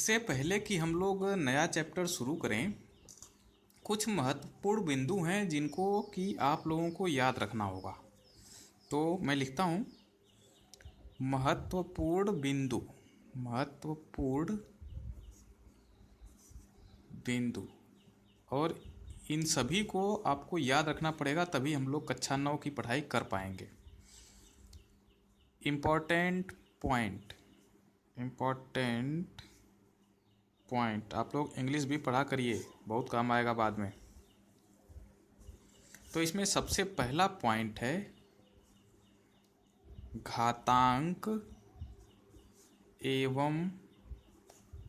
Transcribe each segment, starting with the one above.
इससे पहले कि हम लोग नया चैप्टर शुरू करें, कुछ महत्वपूर्ण बिंदु हैं जिनको कि आप लोगों को याद रखना होगा। तो मैं लिखता हूँ महत्वपूर्ण बिंदु, महत्वपूर्ण बिंदु, और इन सभी को आपको याद रखना पड़ेगा, तभी हम लोग कक्षा 9 की पढ़ाई कर पाएंगे। इम्पोर्टेंट पॉइंट, इम्पोर्टेंट पॉइंट आप लोग इंग्लिश भी पढ़ा करिए, बहुत काम आएगा बाद में। तो इसमें सबसे पहला पॉइंट है घातांक एवं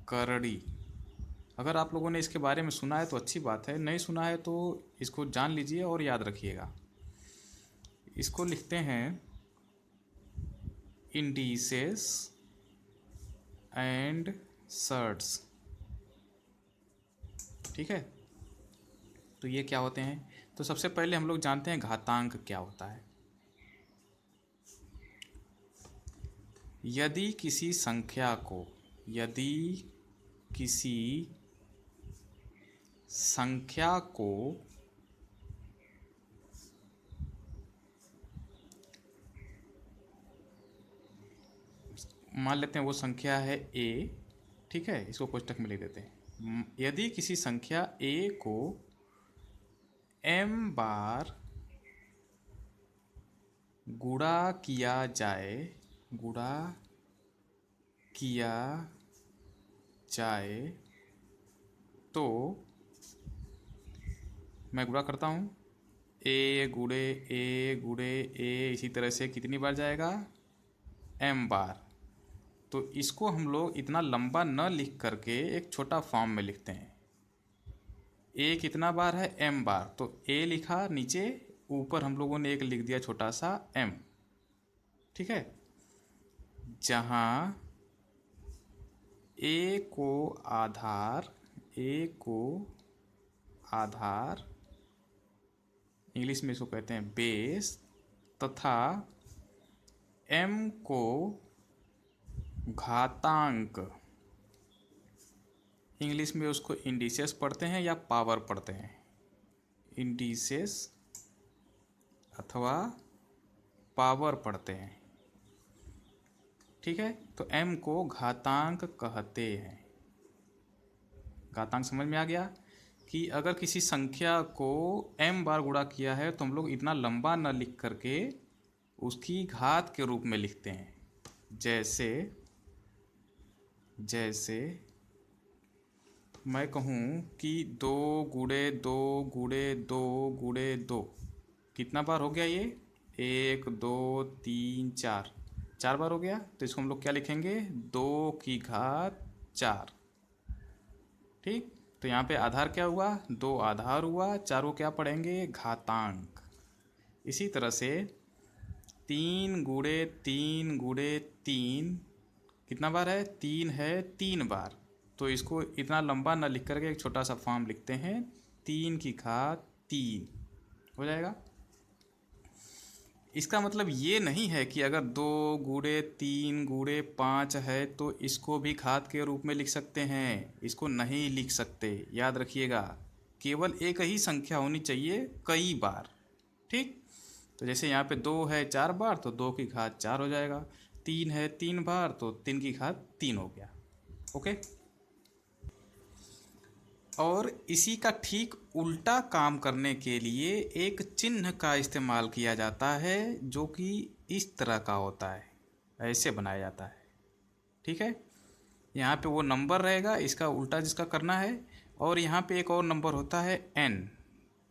करड़ी। अगर आप लोगों ने इसके बारे में सुना है तो अच्छी बात है, नहीं सुना है तो इसको जान लीजिए और याद रखिएगा। इसको लिखते हैं इंडिसेस एंड सर्ट्स। ठीक है, तो ये क्या होते हैं? तो सबसे पहले हम लोग जानते हैं घातांक क्या होता है। यदि किसी संख्या को, यदि किसी संख्या को मान लेते हैं वो संख्या है a, ठीक है, इसको कोष्टक में लिख देते हैं। यदि किसी संख्या a को m बार गुणा किया जाए, गुणा किया जाए, तो मैं गुणा करता हूँ a गुणे a गुणे a, इसी तरह से कितनी बार जाएगा? m बार। तो इसको हम लोग इतना लंबा न लिख करके एक छोटा फॉर्म में लिखते हैं। a कितना बार है? m बार। तो a लिखा नीचे, ऊपर हम लोगों ने एक लिख दिया छोटा सा m। ठीक है, जहाँ a को आधार, a को आधार, इंग्लिश में इसको कहते हैं बेस, तथा m को घातांक, इंग्लिश में उसको इंडिसेस पढ़ते हैं या पावर पढ़ते हैं, इंडिसेस अथवा पावर पढ़ते हैं। ठीक है, तो m को घातांक कहते हैं। घातांक समझ में आ गया कि अगर किसी संख्या को m बार गुणा किया है तो हम लोग इतना लंबा न लिख करके उसकी घात के रूप में लिखते हैं। जैसे जैसे मैं कहूँ कि 2 गुणे 2 गुणे 2 गुणे 2, कितना बार हो गया ये? 1 2 3 4, 4 बार हो गया। तो इसको हम लोग क्या लिखेंगे? 2 की घात 4। ठीक, तो यहाँ पे आधार क्या हुआ? 2 आधार हुआ, 4 को क्या पढ़ेंगे? घातांक। इसी तरह से 3 गुणे 3 गुणे 3, कितना बार है? 3 है, 3 बार। तो इसको इतना लंबा ना लिख करके एक छोटा सा फॉर्म लिखते हैं, 3 की घात 3 हो जाएगा। इसका मतलब ये नहीं है कि अगर 2 गुणे 3 गुणे 5 है तो इसको भी घात के रूप में लिख सकते हैं, इसको नहीं लिख सकते, याद रखिएगा। केवल एक ही संख्या होनी चाहिए कई बार। ठीक, तो जैसे यहाँ पे 2 है 4 बार तो 2 की घात 4 हो जाएगा, 3 है 3 बार तो 3 की घात 3 हो गया। ओके, और इसी का ठीक उल्टा काम करने के लिए एक चिन्ह का इस्तेमाल किया जाता है जो कि इस तरह का होता है, ऐसे बनाया जाता है। ठीक है, यहाँ पे वो नंबर रहेगा, इसका उल्टा जिसका करना है, और यहाँ पे एक और नंबर होता है n।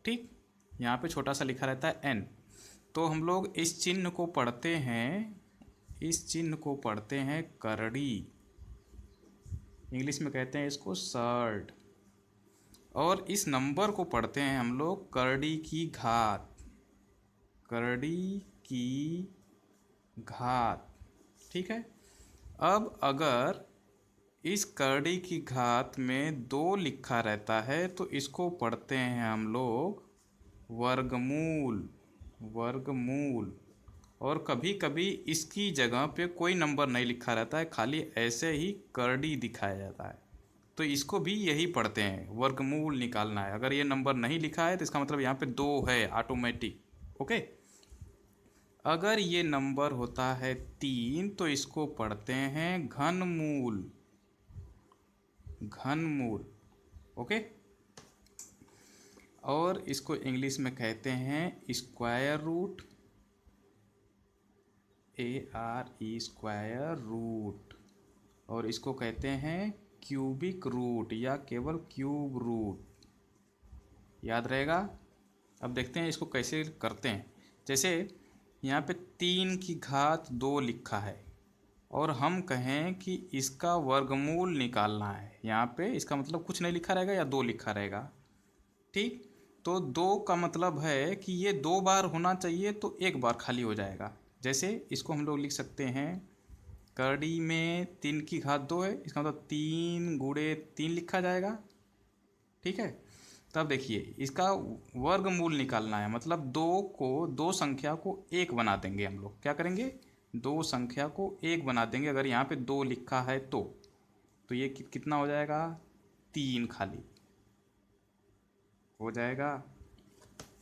ठीक, यहाँ पे छोटा सा लिखा रहता है n। तो हम लोग इस चिन्ह को पढ़ते हैं, इस चिन्ह को पढ़ते हैं करड़ी, इंग्लिश में कहते हैं इसको सर्ड। और इस नंबर को पढ़ते हैं हम लोग करड़ी की घात, करड़ी की घात। ठीक है, अब अगर इस करड़ी की घात में 2 लिखा रहता है तो इसको पढ़ते हैं हम लोग वर्गमूल, वर्गमूल। और कभी कभी इसकी जगह पे कोई नंबर नहीं लिखा रहता है, खाली ऐसे ही करड़ी दिखाया जाता है। तो इसको भी यही पढ़ते हैं, वर्गमूल निकालना है। अगर ये नंबर नहीं लिखा है तो इसका मतलब यहाँ पे 2 है ऑटोमेटिक। ओके, अगर ये नंबर होता है 3 तो इसको पढ़ते हैं घनमूल, घनमूल। ओके, और इसको इंग्लिश में कहते हैं स्क्वायर रूट, स्क्वायर रूट। और इसको कहते हैं क्यूबिक रूट या केवल क्यूब रूट। याद रहेगा। अब देखते हैं इसको कैसे करते हैं। जैसे यहाँ पे 3 की घात 2 लिखा है और हम कहें कि इसका वर्गमूल निकालना है। यहाँ पे इसका मतलब कुछ नहीं लिखा रहेगा या 2 लिखा रहेगा। ठीक, तो 2 का मतलब है कि ये 2 बार होना चाहिए तो 1 बार खाली हो जाएगा। जैसे इसको हम लोग लिख सकते हैं, करड़ी में 3 की घात 2 है, इसका मतलब 3 × 3 लिखा जाएगा। ठीक है, तब देखिए इसका वर्गमूल निकालना है, मतलब 2 संख्या को 1 बना देंगे हम लोग। क्या करेंगे, 2 संख्या को 1 बना देंगे। अगर यहाँ पे 2 लिखा है तो ये कितना हो जाएगा, 3 खाली हो जाएगा।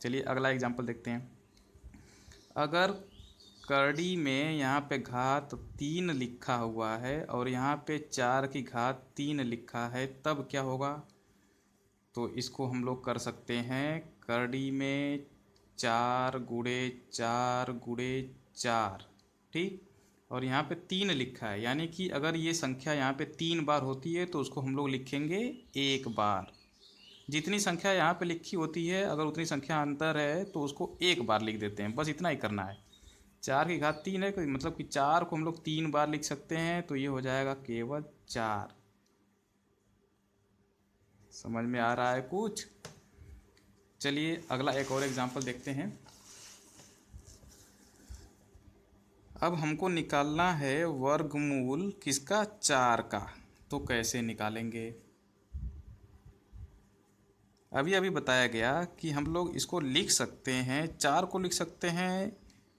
चलिए अगला एग्जाम्पल देखते हैं। अगर करड़ी में यहाँ पे घात 3 लिखा हुआ है और यहाँ पे 4 की घात 3 लिखा है, तब क्या होगा। तो इसको हम लोग कर सकते हैं, करड़ी में 4 × 4 × 4। ठीक, और यहाँ पे 3 लिखा है, यानी कि अगर ये संख्या यहाँ पे 3 बार होती है तो उसको हम लोग लिखेंगे 1 बार। जितनी संख्या यहाँ पे लिखी होती है अगर उतनी संख्या अंतर है तो उसको 1 बार लिख देते हैं। बस इतना ही करना है। 4 की घात 3 है, मतलब कि 4 को हम लोग 3 बार लिख सकते हैं, तो ये हो जाएगा केवल 4। समझ में आ रहा है कुछ। चलिए अगला एक और एग्जांपल देखते हैं। अब हमको निकालना है वर्गमूल किसका, 4 का। तो कैसे निकालेंगे। अभी बताया गया कि हम लोग इसको लिख सकते हैं, 4 को लिख सकते हैं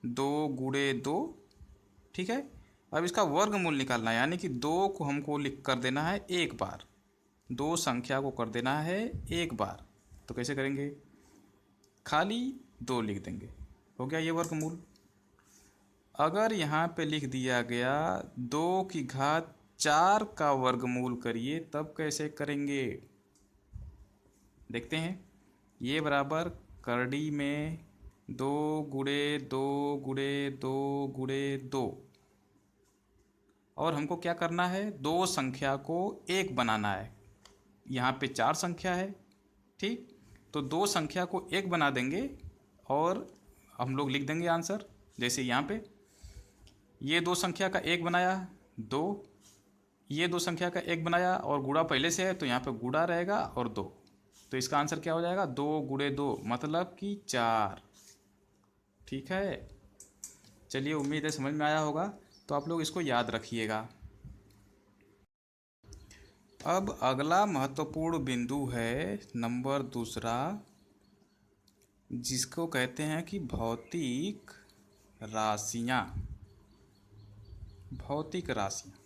2 × 2। ठीक है, अब इसका वर्गमूल निकालना है, यानी कि 2 को हमको लिख कर देना है 1 बार, 2 संख्या को कर देना है 1 बार। तो कैसे करेंगे, खाली 2 लिख देंगे, हो गया ये वर्गमूल। अगर यहाँ पे लिख दिया गया 2 की घात 4 का वर्गमूल करिए, तब कैसे करेंगे देखते हैं। ये बराबर करड़ी में 2 × 2 × 2 × 2 और हमको क्या करना है, 2 संख्या को 1 बनाना है। यहाँ पे 4 संख्या है। ठीक, तो 2 संख्या को 1 बना देंगे और हम लोग लिख देंगे आंसर। जैसे यहाँ पे ये 2 संख्या का 1 बनाया 2, ये 2 संख्या का 1 बनाया और गुणा पहले से है तो यहाँ पे गुणा रहेगा और 2, तो इसका आंसर क्या हो जाएगा, 2 × 2 मतलब कि 4। ठीक है, चलिए उम्मीद है समझ में आया होगा। तो आप लोग इसको याद रखिएगा। अब अगला महत्वपूर्ण बिंदु है नंबर 2, जिसको कहते हैं कि भौतिक राशियाँ। भौतिक राशियाँ,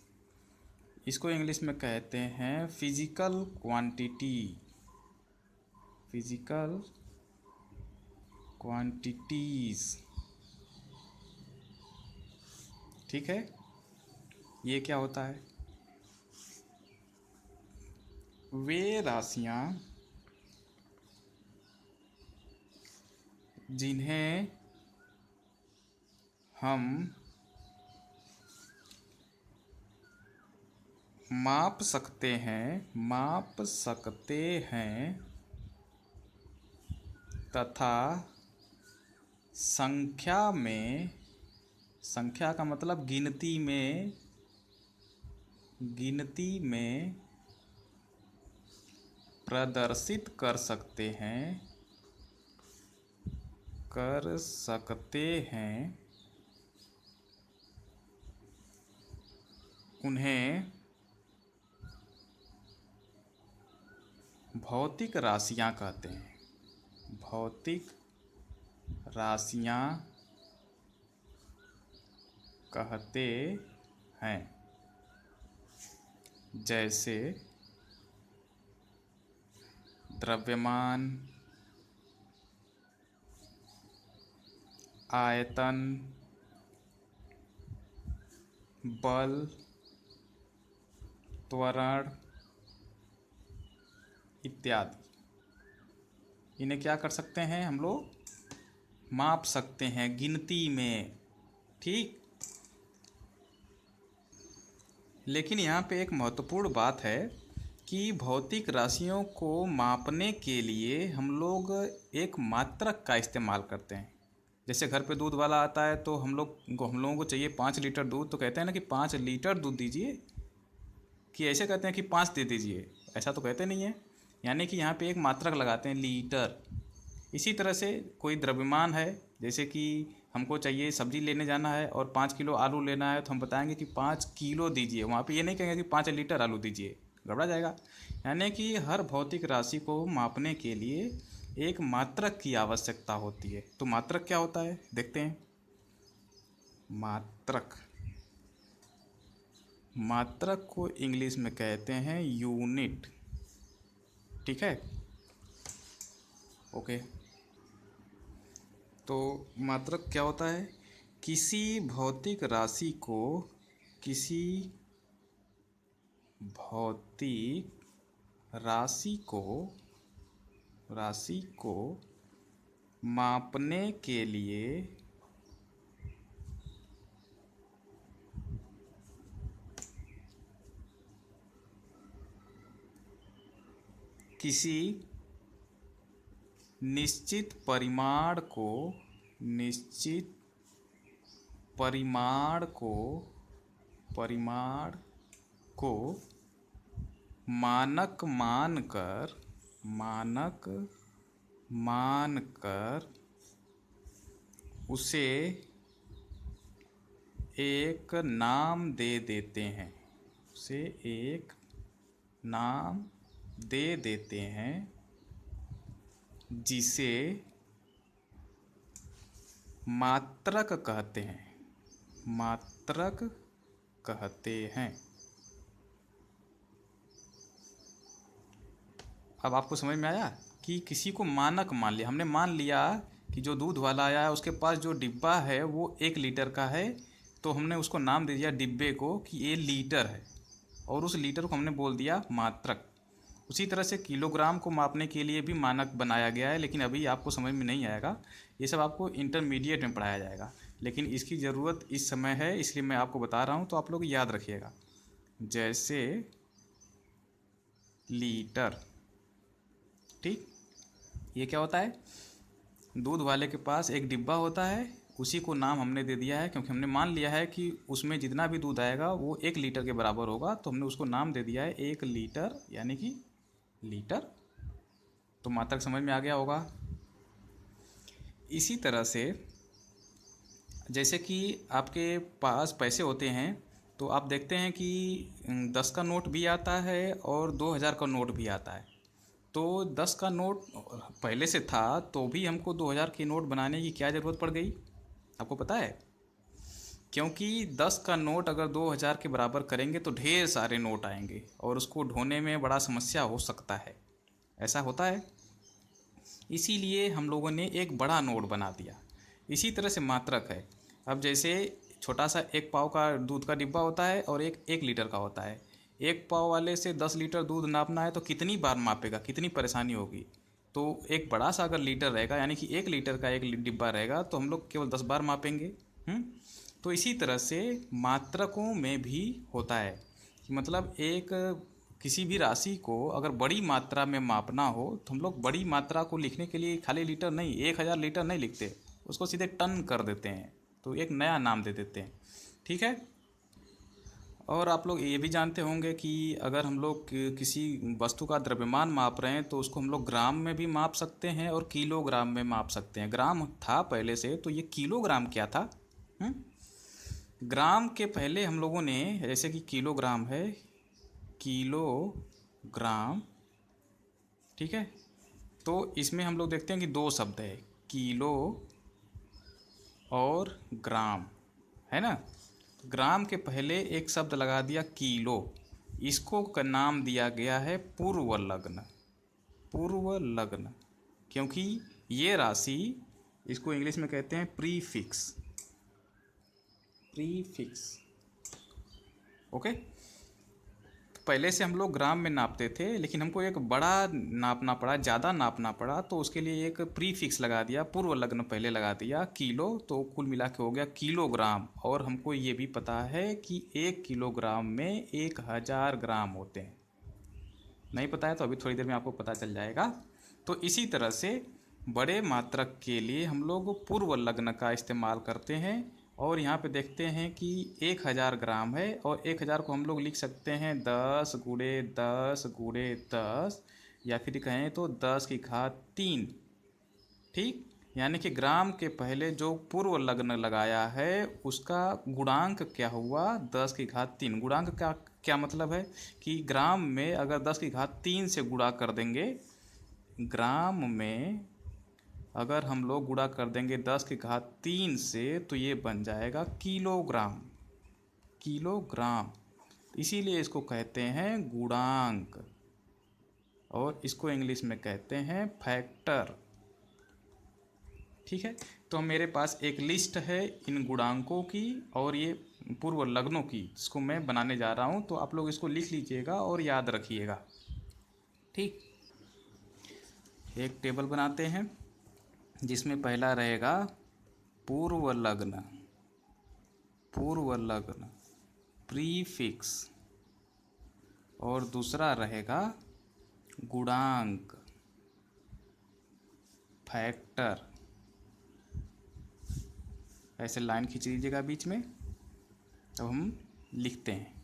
इसको इंग्लिश में कहते हैं फिजिकल क्वांटिटी, फिजिकल क्वांटिटीज़। ठीक है, ये क्या होता है, वे राशियाँ जिन्हें हम माप सकते हैं तथा संख्या का मतलब गिनती में प्रदर्शित कर सकते हैं, उन्हें भौतिक राशियाँ कहते हैं। भौतिक राशियाँ कहते हैं। जैसे द्रव्यमान, आयतन, बल, त्वरण इत्यादि। इन्हें क्या कर सकते हैं हम लोग? माप सकते हैं गिनती में। ठीक। लेकिन यहाँ पे एक महत्वपूर्ण बात है कि भौतिक राशियों को मापने के लिए हम लोग एक मात्रक का इस्तेमाल करते हैं। जैसे घर पे दूध वाला आता है तो हम लोगों को चाहिए 5 लीटर दूध, तो कहते हैं ना कि 5 लीटर दूध दीजिए, कि ऐसे कहते हैं कि 5 दे दीजिए, ऐसा तो कहते नहीं है। यानी कि यहाँ पे एक मात्रक लगाते हैं, लीटर। इसी तरह से कोई द्रव्यमान है, जैसे कि हमको चाहिए सब्जी लेने जाना है और 5 किलो आलू लेना है, तो हम बताएंगे कि 5 किलो दीजिए। वहाँ पे ये नहीं कहेंगे कि 5 लीटर आलू दीजिए, गड़बड़ा जाएगा। यानी कि हर भौतिक राशि को मापने के लिए एक मात्रक की आवश्यकता होती है। तो मात्रक क्या होता है देखते हैं। मात्रक को इंग्लिश में कहते हैं यूनिट। ठीक है, ओके। तो मात्रक क्या होता है? किसी भौतिक राशि को मापने के लिए किसी निश्चित परिमाण को मानक मानकर उसे एक नाम दे देते हैं जिसे मात्रक कहते हैं। अब आपको समझ में आया कि किसी को मानक मान लिया, हमने मान लिया कि जो दूध वाला आया है उसके पास जो डिब्बा है वो 1 लीटर का है, तो हमने उसको नाम दे दिया डिब्बे को कि ये लीटर है, और उस लीटर को हमने बोल दिया मात्रक। उसी तरह से किलोग्राम को मापने के लिए भी मानक बनाया गया है, लेकिन अभी आपको समझ में नहीं आएगा, ये सब आपको इंटरमीडिएट में पढ़ाया जाएगा। लेकिन इसकी ज़रूरत इस समय है, इसलिए मैं आपको बता रहा हूँ, तो आप लोग याद रखिएगा। जैसे लीटर, ठीक, ये क्या होता है? दूध वाले के पास एक डिब्बा होता है, उसी को नाम हमने दे दिया है क्योंकि हमने मान लिया है कि उसमें जितना भी दूध आएगा वो 1 लीटर के बराबर होगा, तो हमने उसको नाम दे दिया है 1 लीटर, यानी कि लीटर। तो मात्रक समझ में आ गया होगा। इसी तरह से जैसे कि आपके पास पैसे होते हैं, तो आप देखते हैं कि 10 का नोट भी आता है और 2000 का नोट भी आता है। तो 10 का नोट पहले से था, तो भी हमको 2000 की नोट बनाने की क्या ज़रूरत पड़ गई, आपको पता है? क्योंकि 10 का नोट अगर 2000 के बराबर करेंगे तो ढेर सारे नोट आएंगे और उसको ढोने में बड़ा समस्या हो सकता है, ऐसा होता है। इसीलिए हम लोगों ने एक बड़ा नोट बना दिया। इसी तरह से मात्रक है। अब जैसे छोटा सा 1 पाव का दूध का डिब्बा होता है और एक 1 लीटर का होता है। 1 पाव वाले से 10 लीटर दूध नापना है तो कितनी बार मापेगा, कितनी परेशानी होगी। तो एक बड़ा सा अगर लीटर रहेगा, यानी कि 1 लीटर का एक डिब्बा रहेगा, तो हम लोग केवल 10 बार मापेंगे। तो इसी तरह से मात्रकों में भी होता है कि मतलब किसी भी राशि को अगर बड़ी मात्रा में मापना हो तो हम लोग बड़ी मात्रा को लिखने के लिए खाली लीटर नहीं, 1000 लीटर नहीं लिखते, उसको सीधे टन कर देते हैं, तो एक नया नाम दे देते हैं। ठीक है। और आप लोग ये भी जानते होंगे कि अगर हम लोग किसी वस्तु का द्रव्यमान माप रहे हैं तो उसको हम लोग ग्राम में भी माप सकते हैं और किलोग्राम में माप सकते हैं। ग्राम था पहले से, तो ये किलोग्राम क्या था? ग्राम के पहले हम लोगों ने, जैसे कि किलोग्राम है, किलोग्राम, ठीक है, तो इसमें हम लोग देखते हैं कि 2 शब्द है, किलो और ग्राम, है ना। ग्राम के पहले एक शब्द लगा दिया किलो, इसको का नाम दिया गया है पूर्व लग्न। पूर्व लग्न, क्योंकि ये राशि, इसको इंग्लिश में कहते हैं प्रीफिक्स। Prefix, okay. पहले से हम लोग ग्राम में नापते थे, लेकिन हमको एक बड़ा नापना पड़ा, ज़्यादा नापना पड़ा, तो उसके लिए एक प्रीफिक्स लगा दिया, पूर्व लग्न पहले लगा दिया किलो, तो कुल मिला के हो गया किलोग्राम। और हमको ये भी पता है कि 1 किलोग्राम में 1000 ग्राम होते हैं। नहीं पता है तो अभी थोड़ी देर में आपको पता चल जाएगा। तो इसी तरह से बड़े मात्रक के लिए हम लोग पूर्व लग्न का इस्तेमाल करते हैं। और यहाँ पे देखते हैं कि 1000 ग्राम है, और 1000 को हम लोग लिख सकते हैं 10 गुणे 10 गुणे 10, या फिर कहें तो 10 की घात 3। ठीक, यानी कि ग्राम के पहले जो पूर्व लग्न लगाया है उसका गुणांक क्या हुआ, 10 की घात 3। गुणांक का क्या मतलब है कि ग्राम में अगर 10 की घात 3 से गुणा कर देंगे, ग्राम में अगर हम लोग गुणा कर देंगे 10 की घात 3 से, तो ये बन जाएगा किलोग्राम। किलोग्राम, इसीलिए इसको कहते हैं गुणांक, और इसको इंग्लिश में कहते हैं फैक्टर। ठीक है, तो मेरे पास एक लिस्ट है इन गुणांकों की और ये पूर्व लग्नों की, जिसको मैं बनाने जा रहा हूँ। तो आप लोग इसको लिख लीजिएगा और याद रखिएगा। ठीक, एक टेबल बनाते हैं जिसमें पहला रहेगा पूर्व लग्न, पूर्व लग्न प्रीफिक्स, और दूसरा रहेगा गुणांक फैक्टर। ऐसे लाइन खींच लीजिएगा बीच में। अब हम लिखते हैं,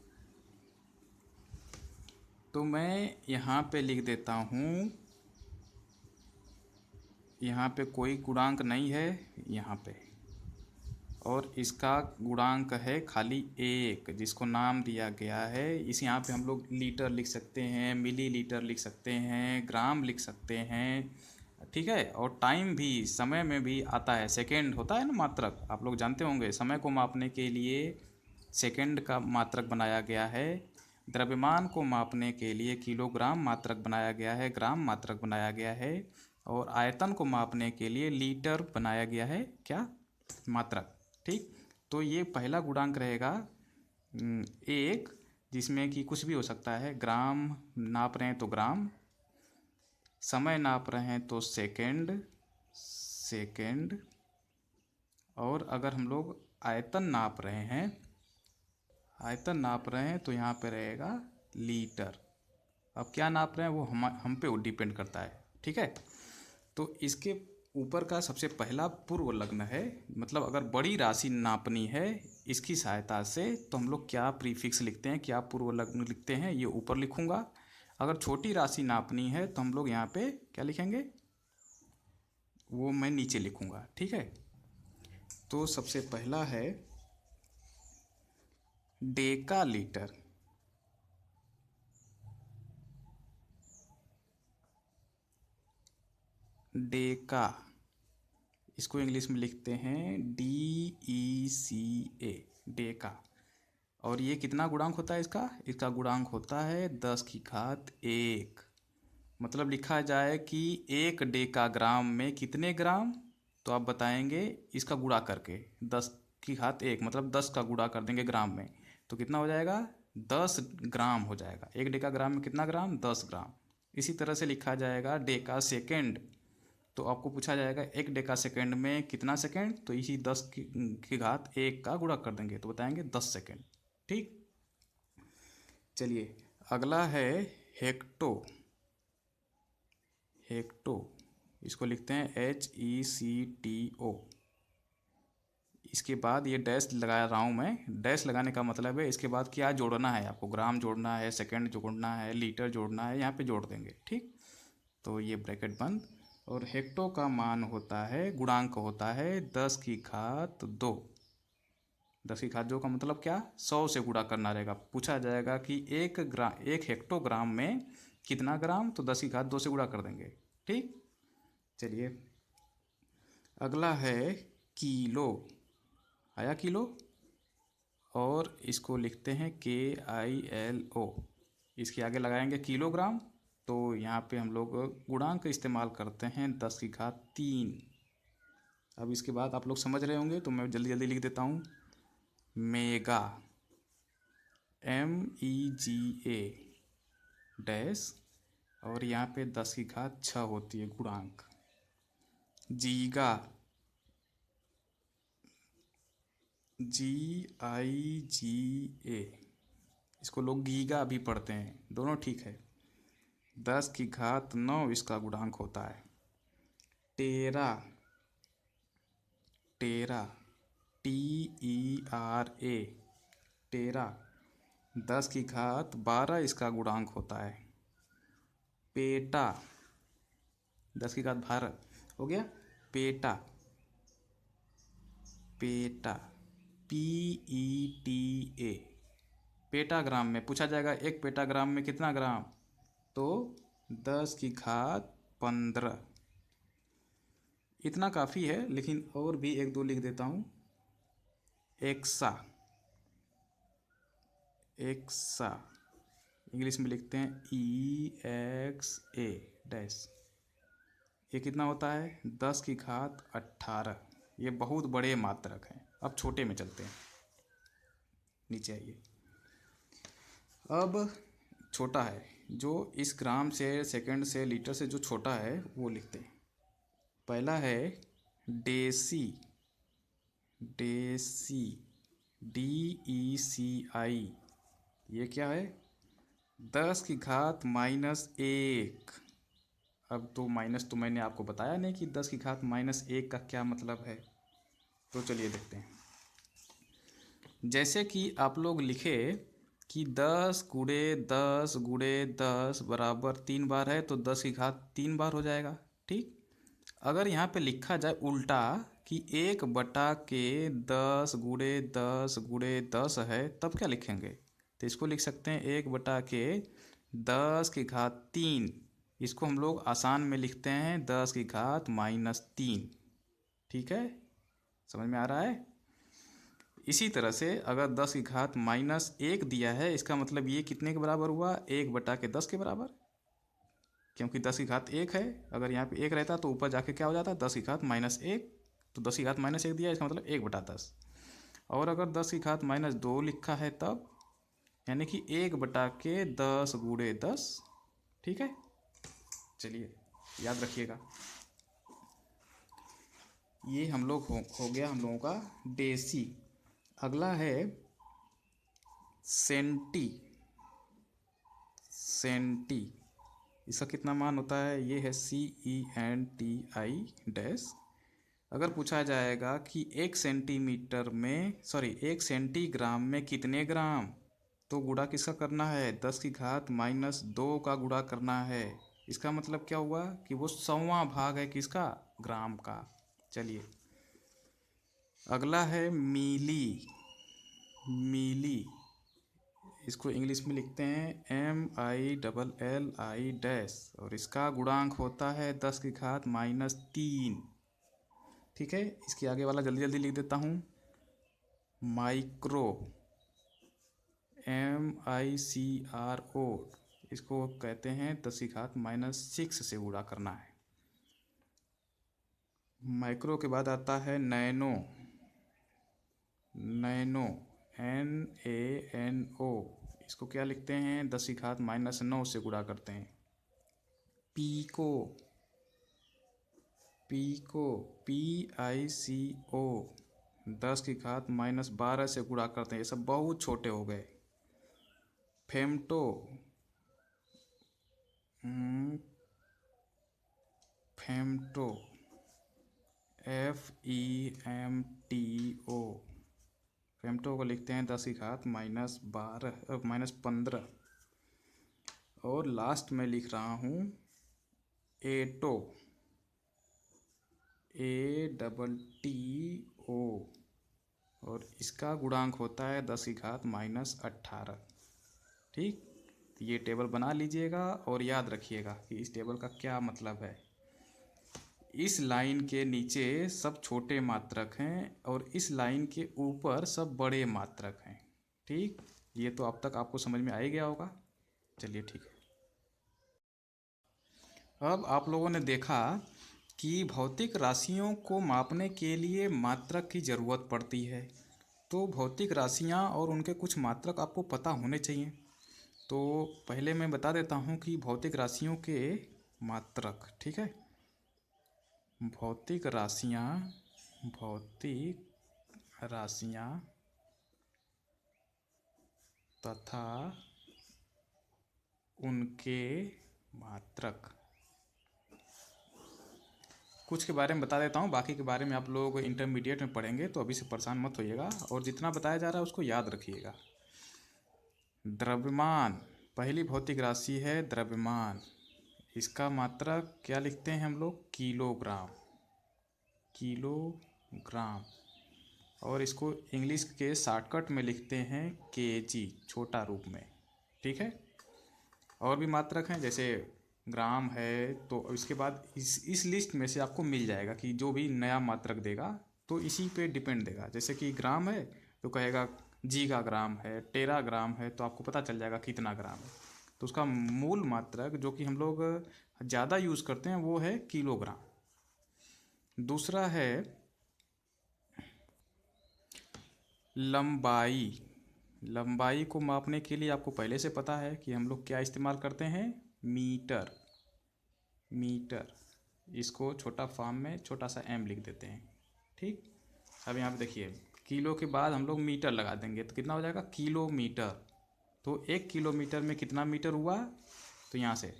तो मैं यहाँ पे लिख देता हूँ, यहाँ पे कोई गुणांक नहीं है यहाँ पे, और इसका गुणांक है खाली 1, जिसको नाम दिया गया है। इस यहाँ पे हम लोग लीटर लिख सकते हैं, मिलीलीटर लिख सकते हैं, ग्राम लिख सकते हैं। ठीक है, और टाइम भी, समय में भी आता है, सेकंड होता है ना मात्रक, आप लोग जानते होंगे। समय को मापने के लिए सेकंड का मात्रक बनाया गया है। द्रव्यमान को मापने के लिए किलोग्राम मात्रक बनाया गया है, ग्राम मात्रक बनाया गया है। और आयतन को मापने के लिए लीटर बनाया गया है, क्या, मात्रक। ठीक, तो ये पहला गुणांक रहेगा 1, जिसमें कि कुछ भी हो सकता है। ग्राम नाप रहे हैं तो ग्राम, समय नाप रहे हैं तो सेकंड, सेकंड, और अगर हम लोग आयतन नाप रहे हैं, आयतन नाप रहे हैं तो यहाँ पे रहेगा लीटर। अब क्या नाप रहे हैं वो हम पे डिपेंड करता है। ठीक है, तो इसके ऊपर का सबसे पहला पूर्व लग्न है, मतलब अगर बड़ी राशि नापनी है इसकी सहायता से, तो हम लोग क्या प्रीफिक्स लिखते हैं, क्या पूर्व लग्न लिखते हैं, ये ऊपर लिखूंगा। अगर छोटी राशि नापनी है तो हम लोग यहाँ पे क्या लिखेंगे, वो मैं नीचे लिखूंगा। ठीक है, तो सबसे पहला है डेका लीटर। डेका, इसको इंग्लिश में लिखते हैं DECA, डेका। और ये कितना गुणांक होता है इसका, इसका गुणांक होता है 10 की घात 1। मतलब लिखा जाए कि 1 डेका ग्राम में कितने ग्राम, तो आप बताएंगे इसका गुणा करके, 10 की घात 1 मतलब 10 का गुणा कर देंगे ग्राम में, तो कितना हो जाएगा, 10 ग्राम हो जाएगा। 1 डेका ग्राम में कितना ग्राम, 10 ग्राम। इसी तरह से लिखा जाएगा डेका सेकेंड, तो आपको पूछा जाएगा 1 डेका सेकेंड में कितना सेकेंड, तो इसी 10 की घात 1 का गुणा कर देंगे तो बताएंगे 10 सेकेंड। ठीक, चलिए अगला है हेक्टो। हेक्टो, इसको लिखते हैं HECTO। इसके बाद ये डैश लगा रहा हूँ मैं, डैश लगाने का मतलब है इसके बाद क्या जोड़ना है आपको, ग्राम जोड़ना है, सेकंड जोड़ना है, लीटर जोड़ना है, यहाँ पे जोड़ देंगे। ठीक, तो ये ब्रैकेट बंद। और हेक्टो का मान होता है, गुणांक होता है 10 की घात 2। 10 की घात 2 का मतलब क्या, 100 से गुणा करना रहेगा। पूछा जाएगा कि 1 हेक्टोग्राम में कितना ग्राम, तो 10 की घात 2 से गुणा कर देंगे। ठीक, चलिए अगला है किलो। आया किलो, और इसको लिखते हैं KILO। इसके आगे लगाएंगे किलोग्राम, तो यहाँ पे हम लोग गुणांक इस्तेमाल करते हैं 10 की घात 3। अब इसके बाद आप लोग समझ रहे होंगे तो मैं जल्दी जल्दी लिख देता हूँ। मेगा MEGA डैश, और यहाँ पे 10 की घात 6 होती है गुणांक। जीगा GIGA, इसको लोग गीगा भी पढ़ते हैं, दोनों ठीक है। 10 की घात 9 इसका गुणांक होता है। टेरा TERA टेरा 10 की घात 12 इसका गुणांक होता है। पेटा 10 की घात 12 हो गया। पेटा PETA पेटाग्राम में पूछा जाएगा एक पेटाग्राम में कितना ग्राम, तो 10 की घात 15। इतना काफ़ी है, लेकिन और भी एक दो लिख देता हूँ। एक्सा इंग्लिश में लिखते हैं EXA डैश, ये कितना होता है 10 की घात 18। ये बहुत बड़े मात्रक हैं। अब छोटे में चलते हैं, नीचे आइए। अब छोटा है जो इस ग्राम से, सेकंड से, लीटर से जो छोटा है वो लिखते हैं। पहला है डेसी DECI, ये क्या है 10 की घात -1। अब तो माइनस तो मैंने आपको बताया नहीं कि 10 की घात -1 का क्या मतलब है, तो चलिए देखते हैं। जैसे कि आप लोग लिखे कि 10 गुणे 10 गुणे 10 बराबर 3 बार है, तो 10 की घात 3 बार हो जाएगा। ठीक, अगर यहाँ पे लिखा जाए उल्टा कि 1/10 गुणे 10 गुणे 10 है, तब क्या लिखेंगे, तो इसको लिख सकते हैं 1/10 की घात 3। इसको हम लोग आसान में लिखते हैं 10 की घात -3। ठीक है, समझ में आ रहा है। इसी तरह से अगर 10 की घात -1 दिया है, इसका मतलब ये कितने के बराबर हुआ, 1/10 के बराबर, क्योंकि 10 की घात 1 है। अगर यहाँ पे 1 रहता तो ऊपर जाके क्या हो जाता, 10 की घात -1, तो 10 की घात -1 दिया, इसका मतलब 1/10। और अगर 10 की घात -2 लिखा है तब, यानी कि 1/10 गुणे 10। ठीक है, चलिए याद रखिएगा। ये हम लोग हो गया हम लोगों का डेसी। अगला है सेंटी। इसका कितना मान होता है, ये है CENTI डैश। अगर पूछा जाएगा कि 1 सेंटीमीटर में, सॉरी 1 सेंटीग्राम में कितने ग्राम, तो गुणा किसका करना है, 10 की घात -2 का गुणा करना है। इसका मतलब क्या हुआ कि वो 100वां भाग है किसका, ग्राम का। चलिए अगला है मिली। इसको इंग्लिश में लिखते हैं MILLI डैश, और इसका गुणांक होता है 10 की घात -3। ठीक है, इसके आगे वाला जल्दी जल्दी लिख देता हूँ। माइक्रो MICRO, इसको कहते हैं 10 की घात -6 से गुणा करना है। माइक्रो के बाद आता है नैनो NANO, इसको क्या लिखते हैं, 10 की घात -9 से गुणा करते हैं। पीको PICO, 10 की घात -12 से गुणा करते हैं। ये सब बहुत छोटे हो गए। फेमटो FEMTO, फेमटो को लिखते हैं 10 की घात -15। और लास्ट में लिख रहा हूँ एटो ATTO, और इसका गुणांक होता है 10 की घात -18। ठीक, तो ये टेबल बना लीजिएगा और याद रखिएगा कि इस टेबल का क्या मतलब है। इस लाइन के नीचे सब छोटे मात्रक हैं और इस लाइन के ऊपर सब बड़े मात्रक हैं। ठीक, ये तो अब तक आपको समझ में आ ही गया होगा। चलिए ठीक है। अब आप लोगों ने देखा कि भौतिक राशियों को मापने के लिए मात्रक की ज़रूरत पड़ती है। तो भौतिक राशियाँ और उनके कुछ मात्रक आपको पता होने चाहिए। तो पहले मैं बता देता हूँ कि भौतिक राशियों के मात्रक, ठीक है। भौतिक राशियाँ तथा उनके मात्रक, कुछ के बारे में बता देता हूँ, बाकी के बारे में आप लोग इंटरमीडिएट में पढ़ेंगे, तो अभी से परेशान मत होइएगा और जितना बताया जा रहा है उसको याद रखिएगा। द्रव्यमान, पहली भौतिक राशि है द्रव्यमान। इसका मात्रक क्या लिखते हैं हम लोग? किलोग्राम। किलोग्राम। और इसको इंग्लिश के शॉर्टकट में लिखते हैं केजी, छोटा रूप में, ठीक है। और भी मात्रक हैं जैसे ग्राम है, तो इसके बाद इस लिस्ट में से आपको मिल जाएगा कि जो भी नया मात्रक देगा तो इसी पे डिपेंड देगा। जैसे कि ग्राम है तो कहेगा जी का ग्राम है, टेरा ग्राम है, तो आपको पता चल जाएगा कितना ग्राम है। तो उसका मूल मात्रक जो कि हम लोग ज़्यादा यूज़ करते हैं वो है किलोग्राम। दूसरा है लंबाई। लंबाई को मापने के लिए आपको पहले से पता है कि हम लोग क्या इस्तेमाल करते हैं? मीटर। मीटर, इसको छोटा फॉर्म में छोटा सा एम लिख देते हैं, ठीक। अब यहाँ पे देखिए, किलो के बाद हम लोग मीटर लगा देंगे तो कितना हो जाएगा? किलोमीटर। तो 1 किलोमीटर में कितना मीटर हुआ? तो यहाँ से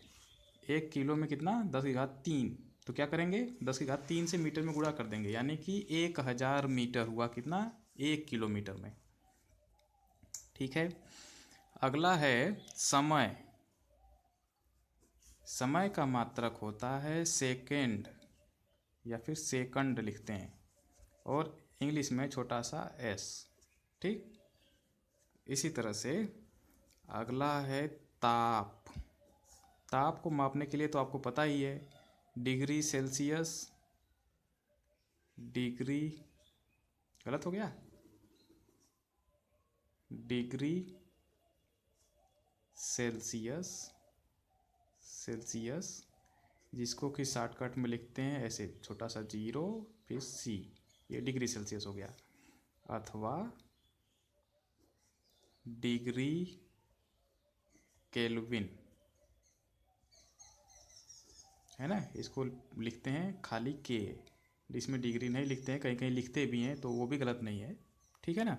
1 किलो में कितना? 10⁻³ तो क्या करेंगे? 10⁻³ से मीटर में गुणा कर देंगे, यानी कि 1000 मीटर हुआ कितना? 1 किलोमीटर में, ठीक है। अगला है समय। समय का मात्रक होता है सेकेंड, या फिर सेकंड लिखते हैं, और इंग्लिश में छोटा सा एस, ठीक। इसी तरह से अगला है ताप। ताप को मापने के लिए तो आपको पता ही है, डिग्री सेल्सियस, डिग्री, गलत हो गया, डिग्री सेल्सियस, सेल्सियस, जिसको कि शॉर्टकट में लिखते हैं ऐसे छोटा सा 0 फिर सी, ये डिग्री सेल्सियस हो गया, अथवा डिग्री केल्विन, है ना। इसको लिखते हैं खाली के, इसमें डिग्री नहीं लिखते हैं, कहीं कहीं लिखते भी हैं तो वो भी गलत नहीं है, ठीक है ना।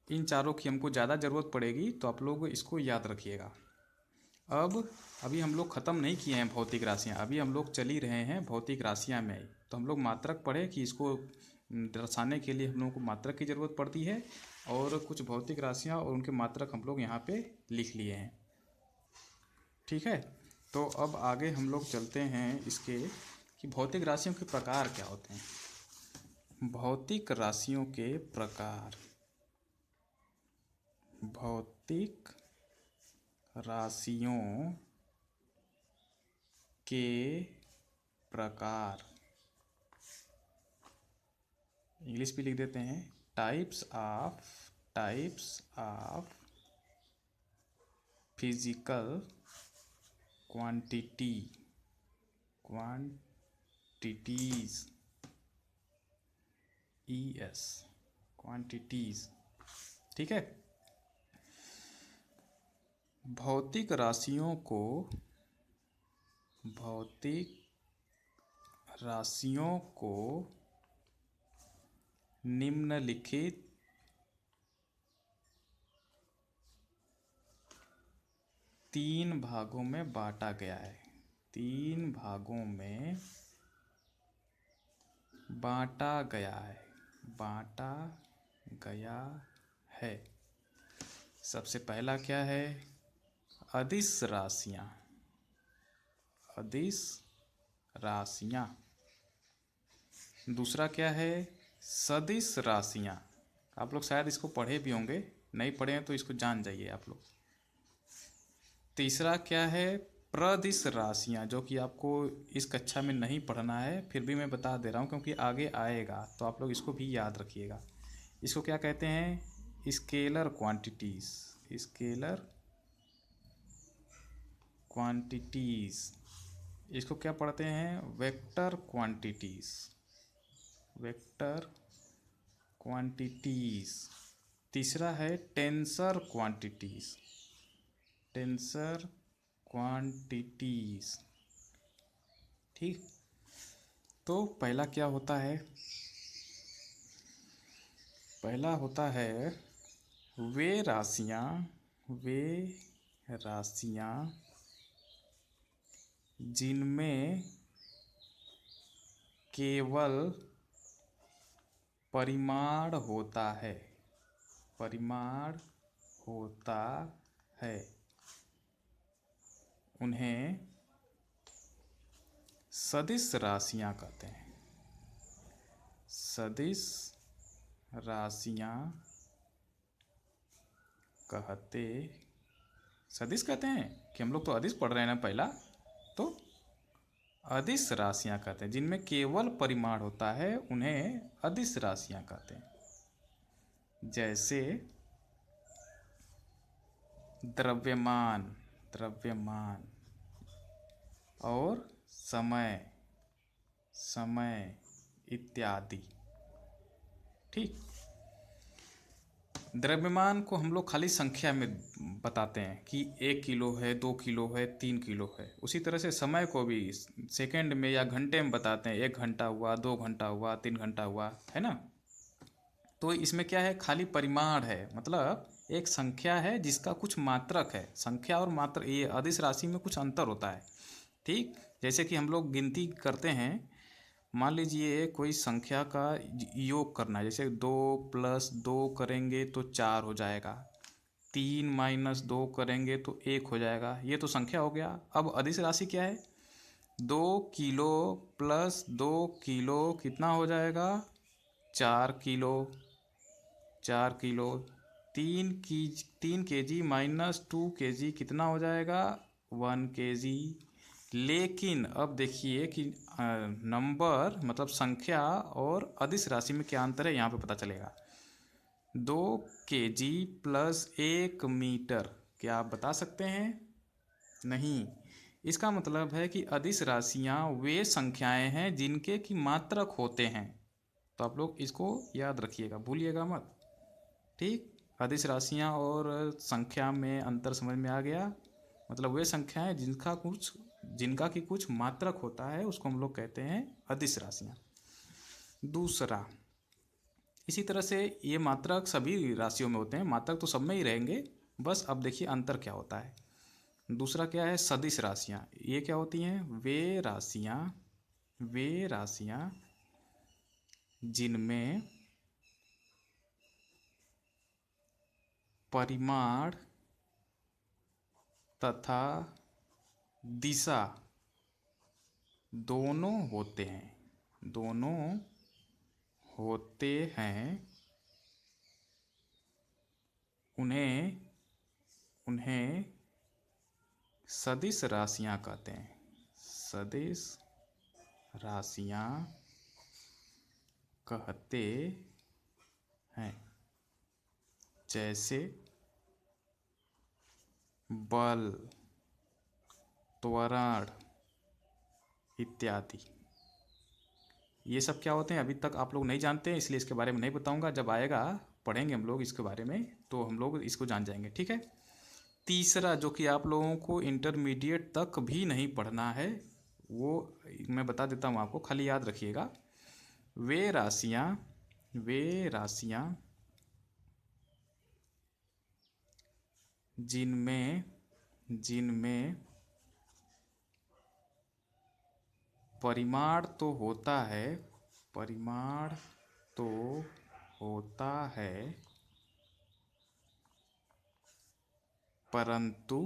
इन चारों की हमको ज़्यादा ज़रूरत पड़ेगी तो आप लोग इसको याद रखिएगा। अभी हम लोग ख़त्म नहीं किए हैं भौतिक राशियाँ, अभी हम लोग चल ही रहे हैं भौतिक राशियाँ में। तो हम लोग मात्रक पढ़े कि इसको दर्शाने के लिए हम लोगों को मात्रक की ज़रूरत पड़ती है, और कुछ भौतिक राशियाँ और उनके मात्रक हम लोग यहाँ पे लिख लिए हैं, ठीक है। तो अब आगे हम लोग चलते हैं इसके कि भौतिक राशियों के प्रकार क्या होते हैं। भौतिक राशियों के प्रकार, भौतिक राशियों के प्रकार, इंग्लिश भी लिख देते हैं, types of physical quantities, ES, quantities, ठीक है। भौतिक राशियों को निम्नलिखित तीन भागों में बांटा गया है। 3 भागों में बांटा गया है। सबसे पहला क्या है? अदिश राशियाँ। दूसरा क्या है? सदिश राशियाँ। आप लोग शायद इसको पढ़े भी होंगे, नहीं पढ़े हैं तो इसको जान जाइए आप लोग। तीसरा क्या है? प्रदिश राशियाँ, जो कि आपको इस कक्षा में नहीं पढ़ना है, फिर भी मैं बता दे रहा हूँ क्योंकि आगे आएगा, तो आप लोग इसको भी याद रखिएगा। इसको क्या कहते हैं? स्केलर क्वांटिटीज, इसको क्या पढ़ते हैं? Vector quantities, vector quantities. तीसरा है टेंसर क्वांटिटीज, टेंसर क्वांटिटीज। ठीक, तो पहला क्या होता है? पहला होता है वे राशियां, वे राशियां जिनमें केवल परिमाण होता है, परिमाण होता है, उन्हें सदिश राशियां कहते हैं। सदिश राशियां कहते, सदिश कहते हैं कि हम लोग तो अदिश पढ़ रहे हैं ना पहला, तो अदिश राशियां कहते हैं जिनमें केवल परिमाण होता है, उन्हें अदिश राशियां कहते हैं। जैसे द्रव्यमान, द्रव्यमान और समय, समय इत्यादि। ठीक, द्रव्यमान को हम लोग खाली संख्या में बताते हैं कि 1 किलो है, 2 किलो है, 3 किलो है। उसी तरह से समय को भी सेकंड में या घंटे में बताते हैं, 1 घंटा हुआ, 2 घंटा हुआ, 3 घंटा हुआ, है ना। तो इसमें क्या है? खाली परिमाण है, मतलब एक संख्या है जिसका कुछ मात्रक है। संख्या और मात्र, ये अदिश राशि में कुछ अंतर होता है। ठीक, जैसे कि हम लोग गिनती करते हैं, मान लीजिए कोई संख्या का योग करना है, जैसे 2 + 2 करेंगे तो 4 हो जाएगा, 3 - 2 करेंगे तो 1 हो जाएगा। ये तो संख्या हो गया। अब अदिश राशि क्या है? 2 किलो + 2 किलो कितना हो जाएगा? 4 किलो, 4 किलो। 3 kg - 2 kg कितना हो जाएगा? 1 kg। लेकिन अब देखिए कि नंबर मतलब संख्या और अदिश राशि में क्या अंतर है, यहाँ पे पता चलेगा। 2 kg + 1 मीटर, क्या आप बता सकते हैं? नहीं। इसका मतलब है कि अदिश राशियाँ वे संख्याएं हैं जिनके की मात्रक होते हैं। तो आप लोग इसको याद रखिएगा, भूलिएगा मत। ठीक, अदिश राशियाँ और संख्या में अंतर समझ में आ गया। मतलब वे संख्याएं जिनका की कुछ मात्रक होता है, उसको हम लोग कहते हैं अदिश राशियाँ। दूसरा, इसी तरह से ये मात्रक सभी राशियों में होते हैं, मात्रक तो सब में ही रहेंगे, बस अब देखिए अंतर क्या होता है। दूसरा क्या है? सदिश राशियाँ। ये क्या होती हैं? वे राशियाँ, वे राशियाँ जिनमें परिमाण तथा दिशा दोनों होते हैं, दोनों होते हैं, उन्हें सदिश राशियाँ कहते हैं। सदिश राशियाँ कहते हैं। जैसे बल, त्वरण इत्यादि। ये सब क्या होते हैं अभी तक आप लोग नहीं जानते हैं, इसलिए इसके बारे में नहीं बताऊंगा। जब आएगा पढ़ेंगे हम लोग इसके बारे में, तो हम लोग इसको जान जाएंगे। ठीक है। तीसरा, जो कि आप लोगों को इंटरमीडिएट तक भी नहीं पढ़ना है, वो मैं बता देता हूँ आपको, खाली याद रखिएगा। वे राशियाँ, वे राशियाँ जिनमें परिमाण तो होता है, परिमाण तो होता है, परंतु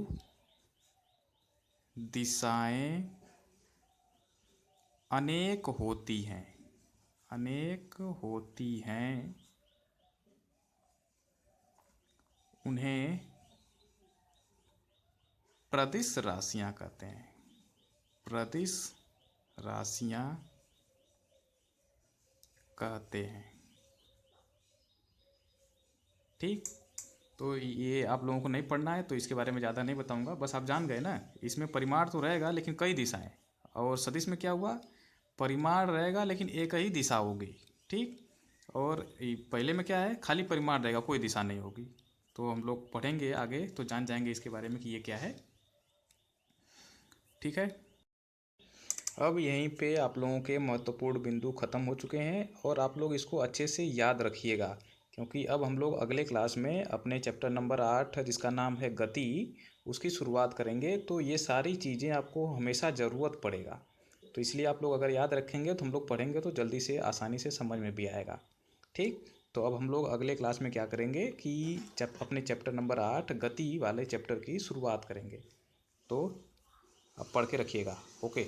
दिशाएं अनेक होती हैं, अनेक होती हैं, उन्हें प्रदिश राशियां कहते हैं। प्रदिश राशियां कहते हैं। ठीक, तो ये आप लोगों को नहीं पढ़ना है, तो इसके बारे में ज़्यादा नहीं बताऊंगा, बस आप जान गए ना। इसमें परिमाण तो रहेगा लेकिन कई दिशाएं, और सदिश में क्या हुआ, परिमाण रहेगा लेकिन एक ही दिशा होगी, ठीक। और पहले में क्या है, खाली परिमाण रहेगा, कोई दिशा नहीं होगी। तो हम लोग पढ़ेंगे आगे तो जान जाएंगे इसके बारे में कि ये क्या है, ठीक है। अब यहीं पे आप लोगों के महत्वपूर्ण बिंदु खत्म हो चुके हैं, और आप लोग इसको अच्छे से याद रखिएगा, क्योंकि अब हम लोग अगले क्लास में अपने चैप्टर नंबर 8 जिसका नाम है गति, उसकी शुरुआत करेंगे। तो ये सारी चीज़ें आपको हमेशा ज़रूरत पड़ेगा, तो इसलिए आप लोग अगर याद रखेंगे तो हम लोग पढ़ेंगे तो जल्दी से आसानी से समझ में भी आएगा, ठीक। तो अब हम लोग अगले क्लास में क्या करेंगे कि अपने चैप्टर नंबर 8 गति वाले चैप्टर की शुरुआत करेंगे। तो अब पढ़ के रखिएगा, ओके।